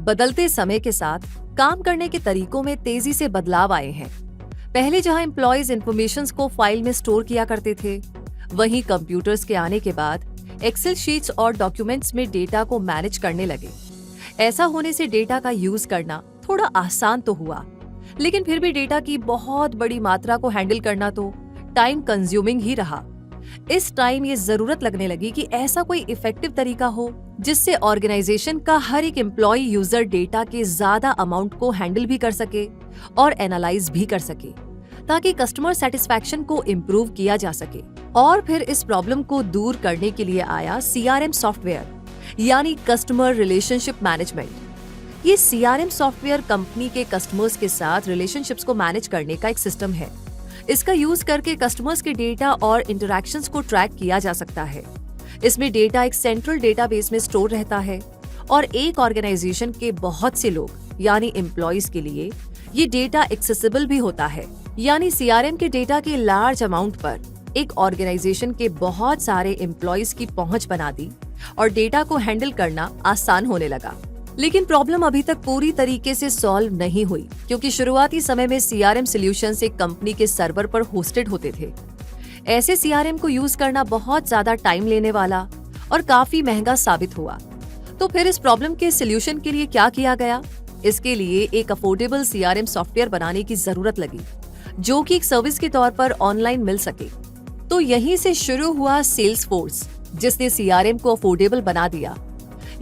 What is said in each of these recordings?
बदलते समय के साथ काम करने के तरीकों में तेजी से बदलाव आए हैं। पहले जहां एम्प्लॉयज इंफॉर्मेशंस को फाइल में स्टोर किया करते थे, वहीं कंप्यूटर्स के आने के बाद एक्सेल शीट्स और डॉक्यूमेंट्स में डेटा को मैनेज करने लगे। ऐसा होने से डेटा का यूज करना थोड़ा आसान तो हुआ, लेकिन फिर भी डेटा की बहुत बड़ी मात्रा को हैंडल करना तो टाइम कंज्यूमिंग ही रहा। इस टाइम ये जरूरत लगने लगी कि ऐसा कोई इफेक्टिव तरीका हो जिससे ऑर्गेनाइजेशन का हर एक एम्प्लॉय यूजर डेटा के ज्यादा अमाउंट को हैंडल भी कर सके और एनालाइज भी कर सके, ताकि कस्टमर सेटिस्फैक्शन को इम्प्रूव किया जा सके। और फिर इस प्रॉब्लम को दूर करने के लिए आया CRM सॉफ्टवेयर, यानी कस्टमर रिलेशनशिप मैनेजमेंट। ये CRM सॉफ्टवेयर कंपनी के कस्टमर्स के साथ रिलेशनशिप्स को मैनेज करने का एक सिस्टम है। इसका यूज करके कस्टमर्स के डेटा और इंटरैक्शंस को ट्रैक किया जा सकता है। इसमें डेटा एक सेंट्रल डेटाबेस में स्टोर रहता है और एक ऑर्गेनाइजेशन के बहुत से लोग यानी एम्प्लॉयज के लिए ये डेटा एक्सेसिबल भी होता है। यानी CRM के डेटा के लार्ज अमाउंट पर एक ऑर्गेनाइजेशन के बहुत सारे एम्प्लॉयज की पहुंच बना दी और डेटा को हैंडल करना आसान होने लगा। लेकिन प्रॉब्लम अभी तक पूरी तरीके से सॉल्व नहीं हुई, क्योंकि शुरुआती समय में CRM सॉल्यूशंस एक कंपनी के सर्वर पर होस्टेड होते थे। ऐसे CRM को यूज करना बहुत ज्यादा टाइम लेने वाला और काफी महंगा साबित हुआ। तो फिर इस प्रॉब्लम के सॉल्यूशन के लिए क्या किया गया? इसके लिए एक अफोर्डेबल CRM सॉफ्टवेयर बनाने की जरूरत लगी, जो कि एक सर्विस के तौर पर ऑनलाइन मिल सके। तो यहीं से शुरू हुआ सेल्सफोर्स, जिसने CRM को अफोर्डेबल बना दिया।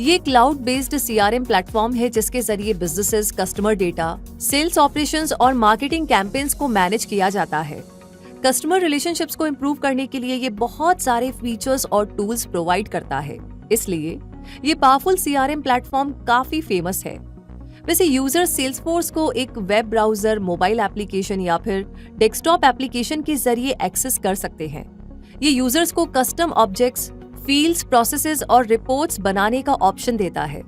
ये क्लाउड बेस्ड CRM प्लेटफॉर्म है जिसके जरिए businesses customer data, sales operations और मार्केटिंग कैंपेन्स को मैनेज किया जाता है। कस्टमर रिलेशनशिप्स को इम्प्रूव करने के लिए ये बहुत सारे फीचर्स और टूल्स प्रोवाइड करता है, इसलिए ये पावरफुल CRM प्लेटफॉर्म काफी फेमस है। वैसे यूजर सेल्सफोर्स को एक वेब ब्राउजर, मोबाइल एप्लीकेशन या फिर डेस्कटॉप एप्लीकेशन के जरिए एक्सेस कर सकते हैं। ये यूजर्स को कस्टम ऑब्जेक्ट्स, फील्ड्स, प्रोसेसेस और रिपोर्ट्स बनाने का ऑप्शन देता है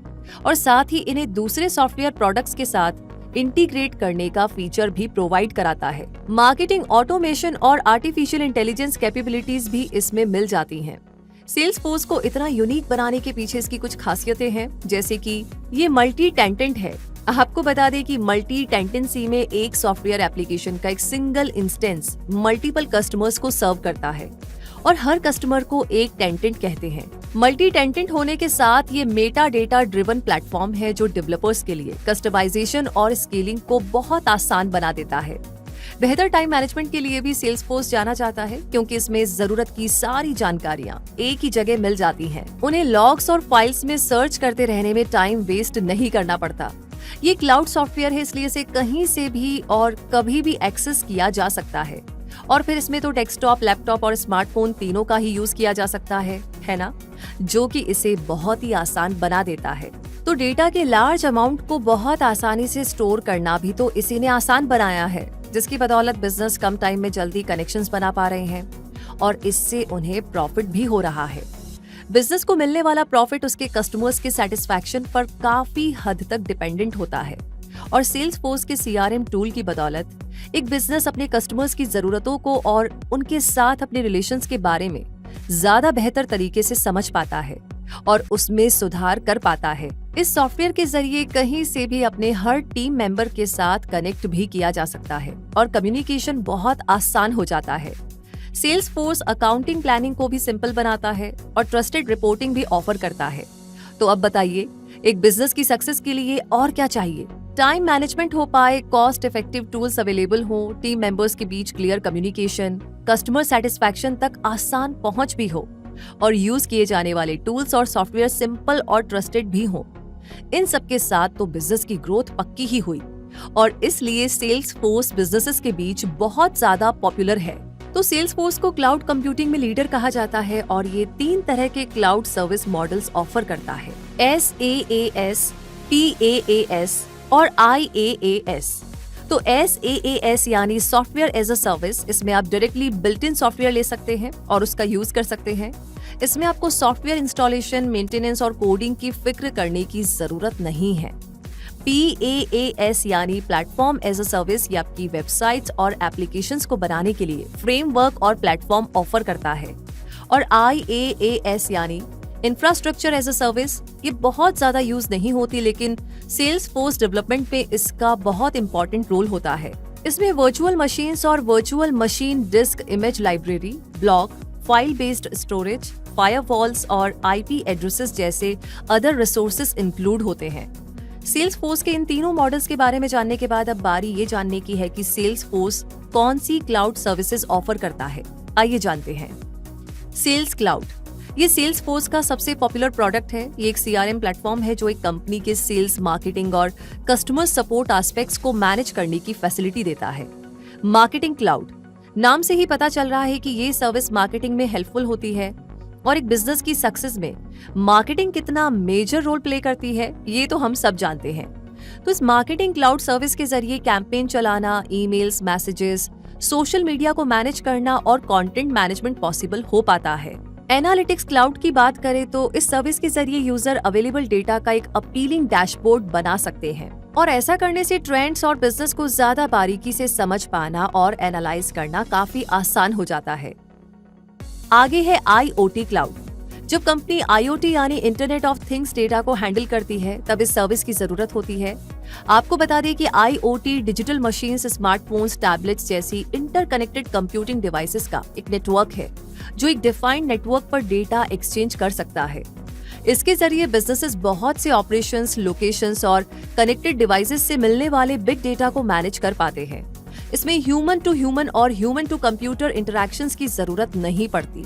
और साथ ही इन्हें दूसरे सॉफ्टवेयर प्रोडक्ट्स के साथ इंटीग्रेट करने का फीचर भी प्रोवाइड कराता है। मार्केटिंग ऑटोमेशन और आर्टिफिशियल इंटेलिजेंस कैपेबिलिटीज भी इसमें मिल जाती हैं। सेल्सफोर्स को इतना यूनिक बनाने के पीछे इसकी कुछ खासियतें हैं, जैसे कि ये मल्टी टेंटेंट है। आपको बता दें कि मल्टी टेंटेंसी में एक सॉफ्टवेयर एप्लीकेशन का एक सिंगल इंस्टेंस मल्टीपल कस्टमर्स को सर्व करता है और हर कस्टमर को एक टेंटेंट कहते हैं। मल्टी टेंटेंट होने के साथ ये मेटा डेटा ड्रिवन प्लेटफॉर्म है जो डेवलपर्स के लिए कस्टमाइजेशन और स्केलिंग को बहुत आसान बना देता है। बेहतर टाइम मैनेजमेंट के लिए भी सेल्सफोर्स जाना जाता है, क्योंकि इसमें जरूरत की सारी जानकारियां एक ही जगह मिल जाती हैं। उन्हें लॉग्स और फाइल्स में सर्च करते रहने में टाइम वेस्ट नहीं करना पड़ता। ये क्लाउड सॉफ्टवेयर है, इसलिए इसे कहीं से भी और कभी भी एक्सेस किया जा सकता है। और फिर इसमें तो डेस्कटॉप, लैपटॉप और स्मार्टफोन तीनों का ही यूज किया जा सकता है ना, जो कि इसे बहुत ही आसान बना देता है। तो डेटा के लार्ज अमाउंट को बहुत आसानी से स्टोर करना भी तो इसी ने आसान बनाया है, जिसकी बदौलत बिजनेस कम टाइम में जल्दी कनेक्शंस बना पा रहे हैं और इससे उन्हें प्रॉफिट भी हो रहा है। बिजनेस को मिलने वाला प्रॉफिट उसके कस्टमर्स के सेटिस्फैक्शन पर काफी हद तक डिपेंडेंट होता है और सेल्सफोर्स के CRM टूल की बदौलत एक बिजनेस अपने कस्टमर्स की जरूरतों को और उनके साथ अपने रिलेशंस के बारे में ज्यादा बेहतर तरीके से समझ पाता है और उसमें सुधार कर पाता है। इस सॉफ्टवेयर के जरिए कहीं से भी अपने हर टीम मेंबर के साथ कनेक्ट भी किया जा सकता है और कम्युनिकेशन बहुत आसान हो जाता है। सेल्सफोर्स अकाउंटिंग प्लानिंग को भी सिंपल बनाता है और ट्रस्टेड रिपोर्टिंग भी ऑफर करता है। तो अब बताइए, एक बिजनेस की सक्सेस के लिए और क्या चाहिए? टाइम मैनेजमेंट हो पाए, कॉस्ट इफेक्टिव टूल्स अवेलेबल हो, टीम मेंबर्स के बीच क्लियर कम्युनिकेशन, कस्टमर सेटिस्फैक्शन तक आसान पहुंच भी हो और यूज किए जाने वाले टूल्स और सॉफ्टवेयर सिंपल और ट्रस्टेड भी हो। इन सब के साथ तो बिजनेस की ग्रोथ पक्की ही हुई और इसलिए सेल्सफोर्स बिजनेसेस के बीच बहुत ज्यादा पॉपुलर है। तो सेल्सफोर्स को क्लाउड कंप्यूटिंग में लीडर कहा जाता है और ये 3 तरह के क्लाउड सर्विस मॉडल्स ऑफर करता है: SaaS, PaaS और IaaS। तो SaaS यानी सॉफ्टवेयर एज अ सर्विस, इसमें आप डायरेक्टली बिल्ट इन सॉफ्टवेयर ले सकते हैं और उसका यूज कर सकते हैं। इसमें आपको सॉफ्टवेयर इंस्टॉलेशन, मेंटेनेंस और कोडिंग की फिक्र करने की जरूरत नहीं है। PaaS यानी प्लेटफॉर्म एज अ सर्विस, ये आपकी वेबसाइट्स और एप्लीकेशंस को बनाने के लिए फ्रेमवर्क और प्लेटफॉर्म ऑफर करता है। और IaaS यानी इंफ्रास्ट्रक्चर एज अ सर्विस ये बहुत ज्यादा यूज नहीं होती, लेकिन सेल्स फोर्स डेवलपमेंट में इसका बहुत इंपॉर्टेंट रोल होता है। इसमें वर्चुअल मशीन्स और virtual machine disc image library, block, file based storage, firewalls और आईपी एड्रेसेस जैसे अदर रिसोर्सेज इंक्लूड होते हैं। सेल्स फोर्स के इन तीनों मॉडल्स के बारे में जानने के बाद अब बारी ये जानने की है कि सेल्स फोर्स कौन सी क्लाउड सर्विसेज ऑफर करता है। आइए जानते हैं। सेल्स क्लाउड ये सेल्स फोर्स का सबसे पॉपुलर प्रोडक्ट है। ये एक सीआरएम प्लेटफॉर्म है जो एक कंपनी के सेल्स, मार्केटिंग और कस्टमर सपोर्ट एस्पेक्ट्स को मैनेज करने की फैसिलिटी देता है। मार्केटिंग क्लाउड, नाम से ही पता चल रहा है कि ये सर्विस मार्केटिंग में हेल्पफुल होती है और एक बिजनेस की सक्सेस में मार्केटिंग कितना मेजर रोल प्ले करती है ये तो हम सब जानते हैं। तो इस मार्केटिंग क्लाउड सर्विस के जरिए कैंपेन चलाना, ईमेल्स, मैसेजेस, सोशल मीडिया को मैनेज करना और कंटेंट मैनेजमेंट पॉसिबल हो पाता है। एनालिटिक्स क्लाउड की बात करें तो इस सर्विस के जरिए यूजर अवेलेबल डेटा का एक अपीलिंग डैशबोर्ड बना सकते हैं और ऐसा करने से ट्रेंड्स और बिजनेस को ज्यादा बारीकी से समझ पाना और एनालाइज करना काफी आसान हो जाता है। आगे है IoT क्लाउड। जब कंपनी IoT यानी इंटरनेट ऑफ थिंग्स डेटा को हैंडल करती है तब इस सर्विस की जरूरत होती है। आपको बता दें कि IoT digital machines, smartphones, tablets जैसी इंटरकनेक्टेड कंप्यूटिंग डिवाइसेस का एक नेटवर्क है जो एक डिफाइंड नेटवर्क पर डेटा एक्सचेंज कर सकता है। इसके जरिए बिजनेसेस बहुत से ऑपरेशंस, लोकेशंस और कनेक्टेड डिवाइसेस से मिलने वाले बिग डेटा को मैनेज कर पाते हैं। इसमें ह्यूमन टू ह्यूमन और ह्यूमन टू कंप्यूटर इंटरैक्शंस की जरूरत नहीं पड़ती,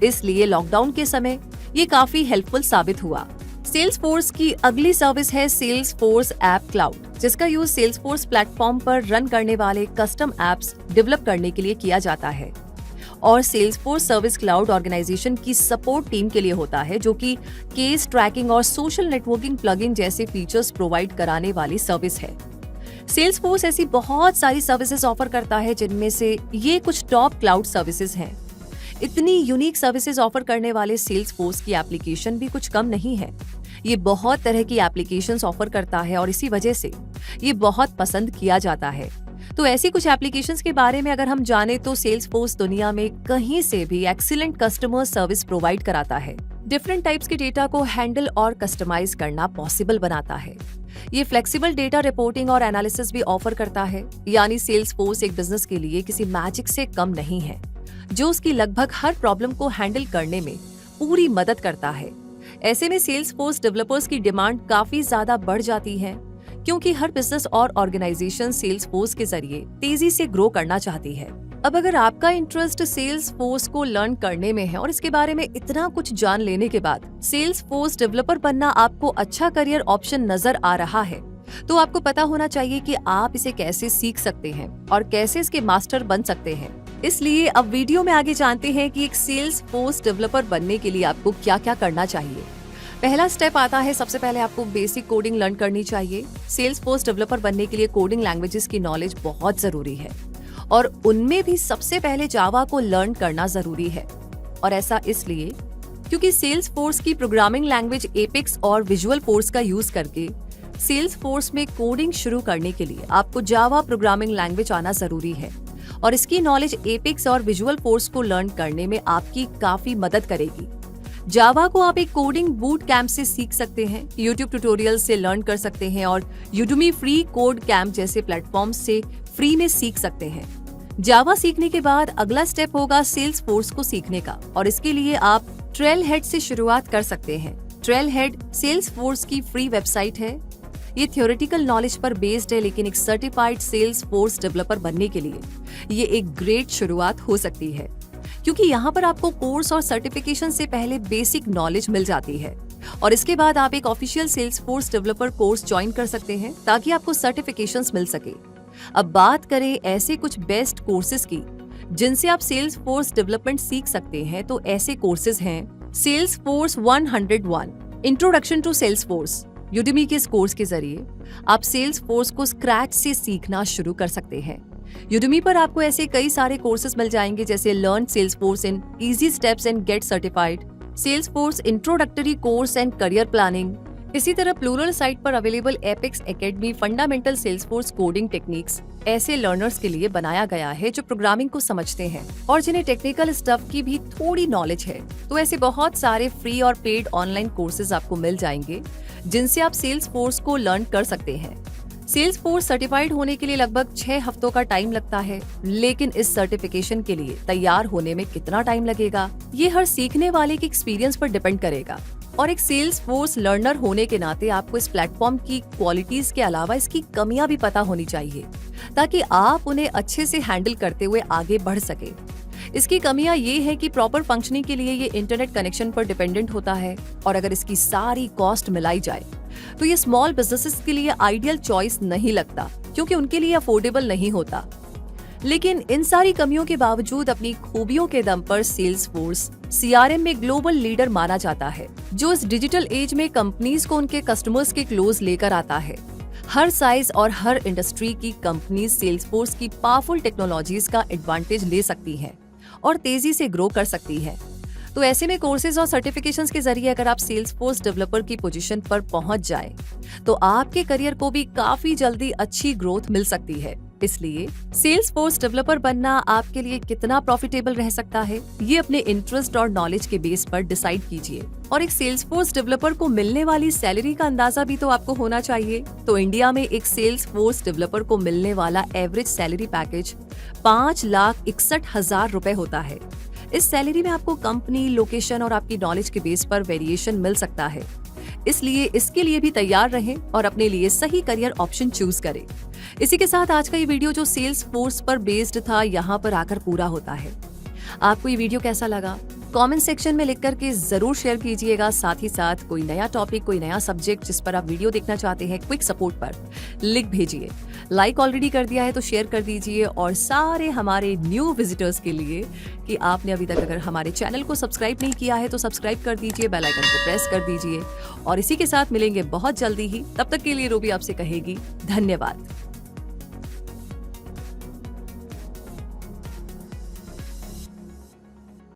इसलिए लॉकडाउन के समय ये काफी हेल्पफुल साबित हुआ। सेल्स फोर्स की अगली सर्विस है सेल्स फोर्स ऐप क्लाउड, जिसका यूज सेल्स फोर्स प्लेटफॉर्म पर रन करने वाले कस्टम एप्स डेवलप करने के लिए किया जाता है और Salesforce service cloud organization की सपोर्ट टीम के लिए होता है, जो कि केस ट्रैकिंग और सोशल नेटवर्किंग प्लगइन जैसे फीचर्स प्रोवाइड कराने वाली सर्विस है। सेल्स फोर्स ऐसी बहुत सारी सर्विसेज ऑफर करता है जिनमें से ये कुछ टॉप क्लाउड सर्विसेज हैं। इतनी यूनिक सर्विसेज ऑफर करने वाले सेल्स फोर्स की एप्लीकेशन भी कुछ कम नहीं है। ये बहुत तरह की एप्लीकेशंस ऑफर करता है और इसी वजह से ये बहुत पसंद किया जाता है। तो ऐसी कुछ एप्लीकेशंस के बारे में अगर हम जाने तो सेल्स फोर्स दुनिया में कहीं से भी एक्सीलेंट कस्टमर सर्विस प्रोवाइड कराता है। डिफरेंट टाइप्स के डेटा को हैंडल और कस्टमाइज करना पॉसिबल बनाता है। ये फ्लेक्सिबल डेटा रिपोर्टिंग और एनालिसिस भी ऑफर करता है, यानी सेल्स फोर्स एक बिजनेस के लिए किसी मैजिक से कम नहीं है, जो उसकी लगभग हर प्रॉब्लम को हैंडल करने में पूरी मदद करता है। ऐसे में सेल्स फोर्स डेवलपर्स की डिमांड काफी ज्यादा बढ़ जाती है, क्योंकि हर बिजनेस और ऑर्गेनाइजेशन सेल्स फोर्स के जरिए तेजी से ग्रो करना चाहती है। अब अगर आपका इंटरेस्ट सेल्स फोर्स को लर्न करने में है और इसके बारे में इतना कुछ जान लेने के बाद सेल्स फोर्स डेवलपर बनना आपको अच्छा करियर ऑप्शन नजर आ रहा है, तो आपको पता होना चाहिए कि आप इसे कैसे सीख सकते हैं और कैसे इसके मास्टर बन सकते हैं। इसलिए अब वीडियो में आगे जानते हैं कि एक सेल्स फोर्स डेवलपर बनने के लिए आपको क्या क्या करना चाहिए। पहला स्टेप आता है, सबसे पहले आपको बेसिक कोडिंग लर्न करनी चाहिए। सेल्स फोर्स डेवलपर बनने के लिए कोडिंग लैंग्वेजेस की नॉलेज बहुत जरूरी है और उनमें भी सबसे पहले जावा को लर्न करना जरूरी है। और ऐसा इसलिए क्योंकि सेल्स फोर्स की प्रोग्रामिंग लैंग्वेज एपेक्स और विजुअल फोर्स का यूज करके सेल्स फोर्स में कोडिंग शुरू करने के लिए आपको जावा प्रोग्रामिंग लैंग्वेज आना जरूरी है और इसकी नॉलेज एपेक्स और विजुअल फोर्स को लर्न करने में आपकी काफी मदद करेगी। जावा को आप एक कोडिंग बूट कैंप से सीख सकते हैं, यूट्यूब ट्यूटोरियल से लर्न कर सकते हैं और यूडमी फ्री कोड कैंप जैसे प्लेटफॉर्म से फ्री में सीख सकते हैं। जावा सीखने के बाद अगला स्टेप होगा सेल्स फोर्स को सीखने का और इसके लिए आप ट्रेल हेड से शुरुआत कर सकते हैं। ट्रेल हेड सेल्स फोर्स की फ्री वेबसाइट है। ये थ्योरेटिकल नॉलेज पर बेस्ड है, लेकिन एक सर्टिफाइड सेल्स फोर्स डेवलपर बनने के लिए ये एक ग्रेट शुरुआत हो सकती है, क्योंकि यहाँ पर आपको कोर्स और सर्टिफिकेशन से पहले बेसिक नॉलेज मिल जाती है और इसके बाद आप एक official Salesforce developer course join कर सकते हैं ताकि आपको सर्टिफिकेशंस मिल सके। अब बात करें ऐसे कुछ बेस्ट कोर्सेज की जिनसे आप सेल्स फोर्स डेवलपमेंट सीख सकते हैं, तो ऐसे कोर्सेज हैं Salesforce 101 introduction to Salesforce. Udemy के इस कोर्स के जरिए आप सेल्स फोर्स को स्क्रैच से सीखना शुरू कर सकते हैं। यूडमी पर आपको ऐसे कई सारे कोर्सेज मिल जाएंगे जैसे learn Salesforce in easy steps and get certified, Salesforce introductory course and career planning, इसी तरह प्लूरल साइट पर available Apex academy fundamental Salesforce coding techniques ऐसे लर्नर्स के लिए बनाया गया है जो प्रोग्रामिंग को समझते हैं और जिन्हें टेक्निकल स्टफ की भी थोड़ी नॉलेज है। तो ऐसे बहुत सारे फ्री और पेड ऑनलाइन कोर्सेज आपको मिल जाएंगे जिनसे आप सेल्सफोर्स को लर्न कर सकते हैं। सेल्सफोर्स सर्टिफाइड होने के लिए लगभग 6 हफ्तों का टाइम लगता है, लेकिन इस सर्टिफिकेशन के लिए तैयार होने में कितना टाइम लगेगा ये हर सीखने वाले के एक्सपीरियंस पर डिपेंड करेगा। और एक सेल्सफोर्स लर्नर होने के नाते आपको इस प्लेटफॉर्म की क्वालिटीज के अलावा इसकी कमियां भी पता होनी चाहिए ताकि आप उन्हें अच्छे से हैंडल करते हुए आगे बढ़ सके। इसकी कमियां ये है कि प्रॉपर फंक्शनिंग के लिए ये इंटरनेट कनेक्शन पर डिपेंडेंट होता है और अगर इसकी सारी कॉस्ट मिलाई जाए तो ये स्मॉल बिजनेसेस के लिए आइडियल चॉइस नहीं लगता क्योंकि उनके लिए अफोर्डेबल नहीं होता। लेकिन इन सारी कमियों के बावजूद अपनी खूबियों के दम पर सेल्सफोर्स सीआरएम में ग्लोबल लीडर माना जाता है जो इस डिजिटल एज में कंपनीज को उनके कस्टमर्स के क्लोज लेकर आता है। हर साइज और हर इंडस्ट्री की कंपनीज सेल्सफोर्स की पावरफुल टेक्नोलॉजीज का एडवांटेज ले सकती हैं और तेजी से ग्रो कर सकती है। तो ऐसे में कोर्सेज और सर्टिफिकेशंस के जरिए अगर आप सेल्सफोर्स डेवलपर की पोजीशन पर पहुंच जाए तो आपके करियर को भी काफी जल्दी अच्छी ग्रोथ मिल सकती है। इसलिए सेल्सफोर्स डेवलपर बनना आपके लिए कितना प्रॉफिटेबल रह सकता है ये अपने इंटरेस्ट और नॉलेज के बेस पर डिसाइड कीजिए। और एक सेल्सफोर्स डेवलपर को मिलने वाली सैलरी का अंदाजा भी तो आपको होना चाहिए। तो इंडिया में एक सेल्सफोर्स डेवलपर को मिलने वाला एवरेज सैलरी पैकेज 5,61,000 रुपए होता है। इस सैलरी में आपको कंपनी, लोकेशन और आपकी नॉलेज के बेस पर वेरिएशन मिल सकता है, इसलिए इसके लिए भी तैयार रहें और अपने लिए सही करियर ऑप्शन चूज करें। इसी के साथ आज का ये वीडियो जो सेल्सफोर्स पर बेस्ड था यहाँ पर आकर पूरा होता है। आपको ये वीडियो कैसा लगा कमेंट सेक्शन में लिख करके जरूर शेयर कीजिएगा। साथ ही साथ कोई नया टॉपिक, कोई नया सब्जेक्ट जिस पर आप वीडियो देखना चाहते हैं क्विक सपोर्ट पर लिख भेजिए। लाइक ऑलरेडी कर दिया है तो शेयर कर दीजिए। और सारे हमारे न्यू विजिटर्स के लिए कि आपने अभी तक अगर हमारे चैनल को सब्सक्राइब नहीं किया है तो सब्सक्राइब कर दीजिए, बेल आइकन को प्रेस कर दीजिए। और इसी के साथ मिलेंगे बहुत जल्दी ही। तब तक के लिए रूबी आपसे कहेगी धन्यवाद।